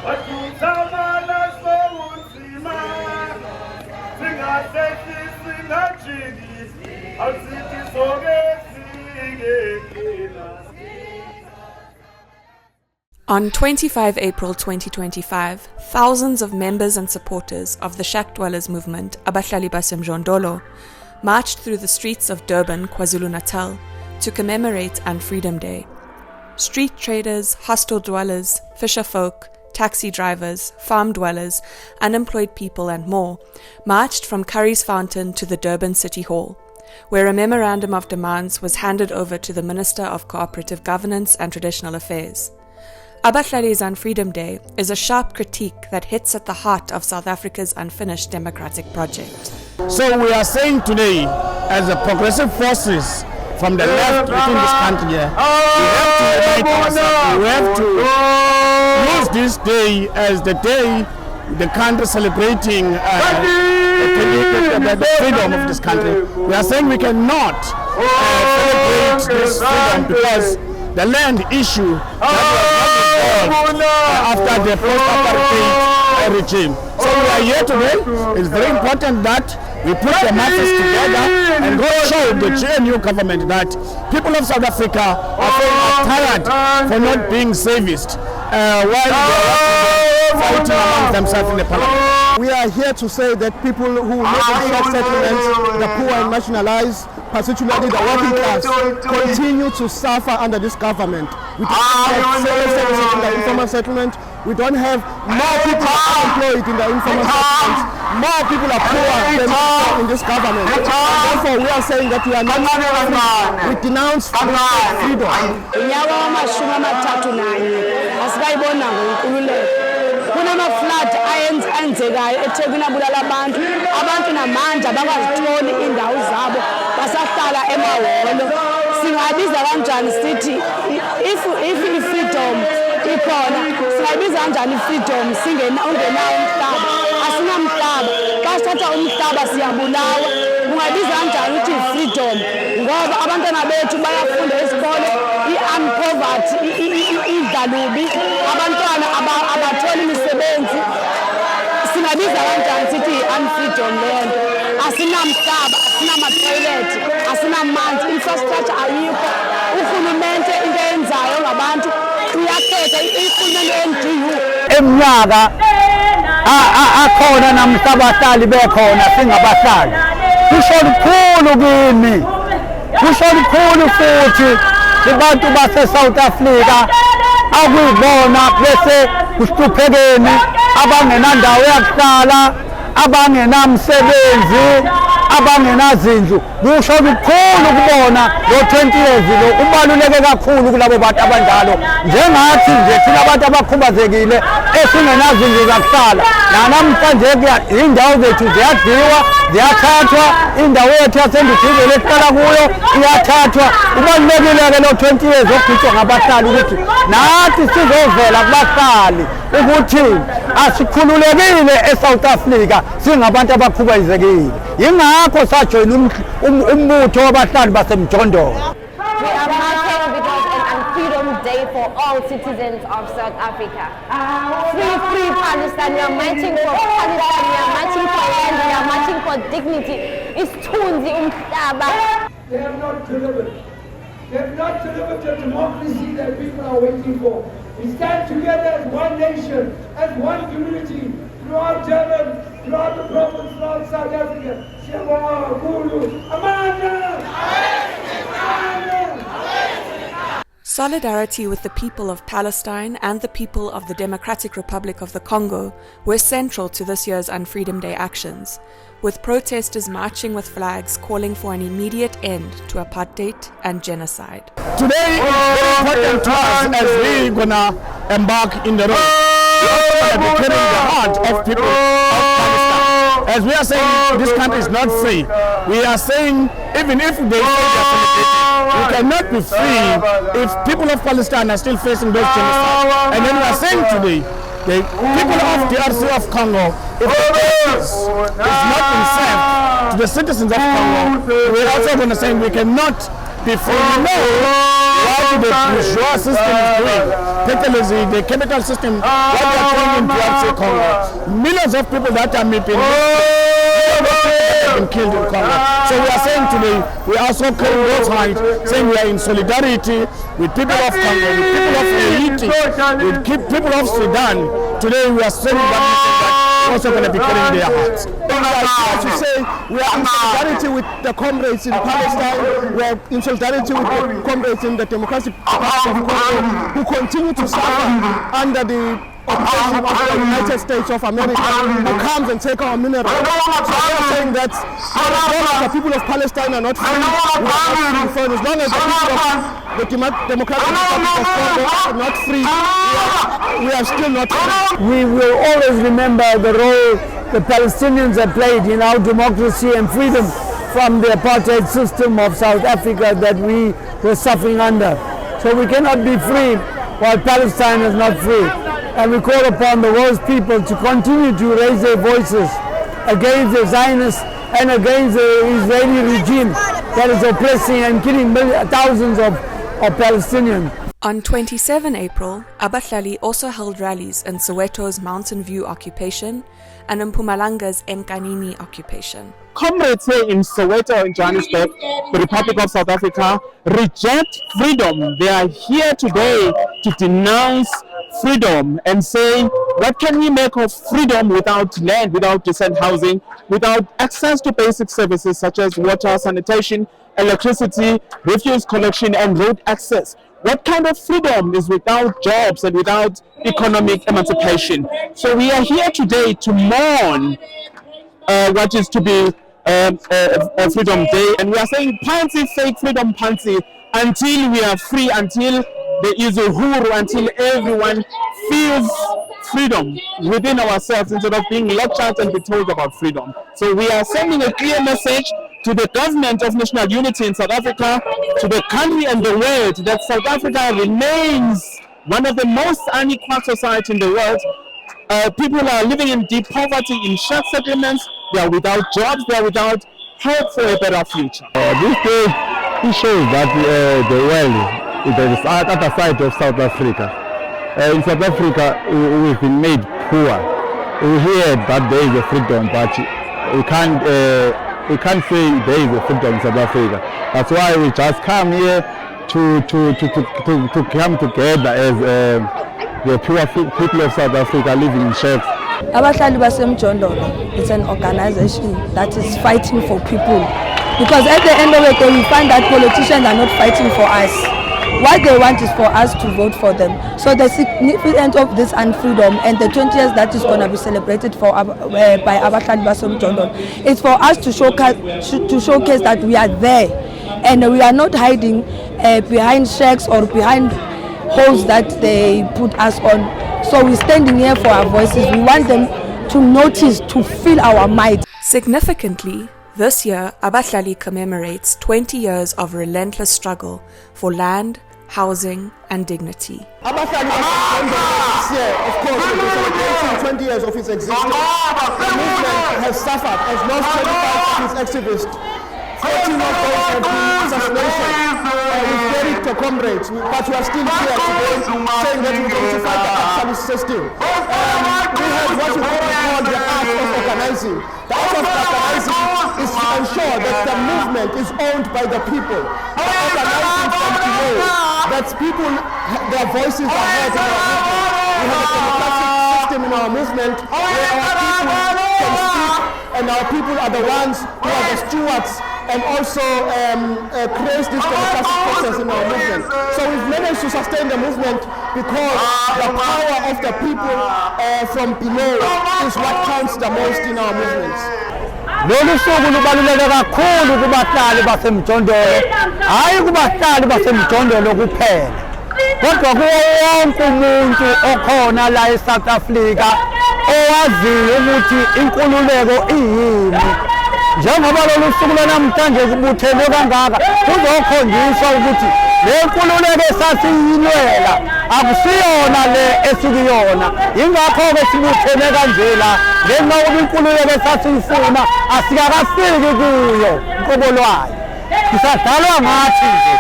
On 25 April 2025, thousands of members and supporters of the shack dwellers movement, Abahlali baseMjondolo, marched through the streets of Durban, KwaZulu-Natal, to commemorate UnFreedom Day. Street traders, hostel dwellers, fisher folk, taxi drivers, farm dwellers, unemployed people and more marched from Curry's Fountain to the Durban City Hall, where a memorandum of demands was handed over to the Minister of Cooperative Governance and Traditional Affairs. Abahlali's UnFreedom Day is a sharp critique that hits at the heart of South Africa's unfinished democratic project. So we are saying today, as the progressive forces from the left within this country, we have to use this day as the day the country celebrating the freedom of this country. We are saying we cannot celebrate this freedom because the land issue that was after the post-apartheid regime. So we are here today. It's very important that we put the masses together and go show the GNU government that people of South Africa are tired for not being serviced while they are fighting among themselves in the parliament. We are here to say that people who live in shack settlements, the poor and marginalized, particularly the working class, continue to suffer under this government. We don't have services in the informal settlement. We don't have more people employed in the informal settlement. More people are poor than in this government. And therefore, we are saying that we are not free. We denounce freedom. Kunama-flood ayenzekayo eThekwini abulala abantu namanje abakazitholi indawo zabo basahlala emahholo. Singabiza kanjani sithi if i-freedom ikhona, singabiza kanjani i-freedom ungenawo umhlaba? Asinamhlaba. Xa sithatha umhlaba siyabulawa. Kungabiza kanjani ukuthi i-freedom ngoba abantwana bethu bayafunda esikole, i-armed poverty idlalubi, abantwana abatholi imisebenzi. Singabiza kanjani sithi i-UnFreedom lento? Asinamhlaba, asinama-toilet, asinamanzi, infrastructure ayikho. Uhulumende into eyenzayo ngabantu uyakhetha ihulumende NGU. Eminyaka akhona namhla abahlali bekhona singabahlali. Kusho lukhulu kimi. Kusho lukhulu futhi kubantu base-South Africa akuyibona bese kuhluphekeni, abangenandawo yakuhlala, abangenamsebenzi, abangenazindlu. Kusho lukhulu kubona lo 20 years lo ubaluleke kakhulu kulabo bantu abanjalo. Njengathi nje thina abantu abakhubazekile esingenazindlu zakuhlala, namhlanje indawo zethu ziyadliwa, ziyathathwa, indawo yethu yasendidizelo esihlala kuyo iyathathwa. Ubalulekile-ke lo 20 years ogcitshwa ngabahlali ukuthi nathi sizovela kubahlali ukuthi asikhululekile eSouth Africa singabantu abakhubazekile. Yingakho sajoyina umbutho wabahlali baseMjondolo. We are marching because an UnFreedom Day for all citizens of South Africa. Free Palestine. We are marching for Palestine. We are marching for land. We are marching for dignity. It's Tunzi umhlaba. They have not delivered. They have not delivered the democracy that people are waiting for. We stand together as one nation, as one community, throughout Durban, throughout the province, throughout South Africa. Shema, Guru, Amanda! Solidarity with the people of Palestine and the people of the Democratic Republic of the Congo were central to this year's UnFreedom Day actions, with protesters marching with flags calling for an immediate end to apartheid and genocide. Today is very important to us as we're gonna embark in the road. We also gonna be carrying the heart of people of Palestine. As we are saying, this country is not free. We are saying, even if they say they are celebrating, we cannot be free if people of Palestine are still facing those genocides. And then we are saying today, the people of the DRC of Congo, if the justice is not been served to the citizens of Congo, we're also going to say we cannot be free. No. what the bourgeois system is doing, particularly the capital system, what they are doing in DRC Congo. Millions of people that are meeting have been killed in Congo. So we are saying today, we are also calling both sides, saying we are in solidarity with people of Congo, with people of Haiti, with people of Sudan. Today we are sending that message that we're also going to be carrying their hearts. As you say, we are in solidarity with the comrades in Palestine, we are in solidarity with the comrades in the Democratic Republic of Congo who continue to suffer under the oppression of the United States of America, who comes and take our minerals. So we are saying that as long as the people of Palestine are not free, we are not free. As long as the people of the Democratic Republic of Congo are not free, we are still not free. We will always remember the role the Palestinians have played in our democracy and freedom from the apartheid system of South Africa that we were suffering under. So we cannot be free while Palestine is not free. And we call upon the world's people to continue to raise their voices against the Zionists and against the Israeli regime that is oppressing and killing thousands of Palestinians. On 27 April, Abahlali also held rallies in Soweto's Mountain View occupation and in Mpumalanga's Enkanini occupation. Comrades here in Soweto, in Johannesburg, the Republic of South Africa, reject freedom. They are here today to denounce freedom and say, what can we make of freedom without land, without decent housing, without access to basic services such as water, sanitation, electricity, refuse collection, and road access? What kind of freedom is without jobs and without economic emancipation? So we are here today to mourn what is to be a Freedom Day, and we are saying Pansi, fake freedom Pansi, until we are free, until there is a huru, until everyone feels freedom within ourselves instead of being lectured and be told about freedom. So we are sending a clear message to the government of national unity in South Africa, to the country and the world, that South Africa remains one of the most unequal societies in the world. People are living in deep poverty in shack settlements. They are without jobs. They are without hope for a better future. This day it shows that the world is the other side of South Africa. In South Africa, we've been made poor. We hear that there is a freedom, but we can't say there is a freedom in South Africa. That's why we just come here to come together as the poor people of South Africa living in shacks. Abahlali baseMjondolo is an organization that is fighting for people, because at the end of the day we find that politicians are not fighting for us. What they want is for us to vote for them. So the significance of this UnFreedom and the 20 years that is going to be celebrated by Abahlali baseMjondolo is for us to showcase that we are there and we are not hiding behind shacks or behind holes that they put us on. So we're standing here for our voices. We want them to notice, to feel our might. Significantly, this year, Abahlali commemorates 20 years of relentless struggle for land, housing, and dignity. Abahlali this year, of course, will be celebrating 20 years of its existence. The movement has suffered, has lost 25 of its activists. 14 of those have been assassinations. We've buried the comrades, but we are still here today saying that we're going to fight the capitalist system. We have what we call the art of organizing. The art of organizing is to ensure that the movement is owned by the people. By organizing from below, that people, their voices are heard in our movement. We have a democratic system in our movement where our people can speak, and our people are the ones who are the stewards and also create this democratic process in our movement. So we've managed to sustain the movement because the power of the people from below is what counts the most in our movements. Lolu suku lubaluleke kakhulu kubahlali baseMjondolo, hayi kubahlali baseMjondolo kuphela, kodwa kuwo wonke umuntu okhona la eSouth Africa owaziyo ukuthi inkululeko iyini. Njengoba lolu suku namhlanje kubuthene kangaka, kuzokhonjiswa ukuthi le nkululeko esasiyilwela akusiyona le esikuyona. Ingakho-ke sibuthene kanje la, ngenxa yokuba inkululeko esasiyifuna asikakafiki kuyo uqobo lwayo. Kusadalwa ngathi nje.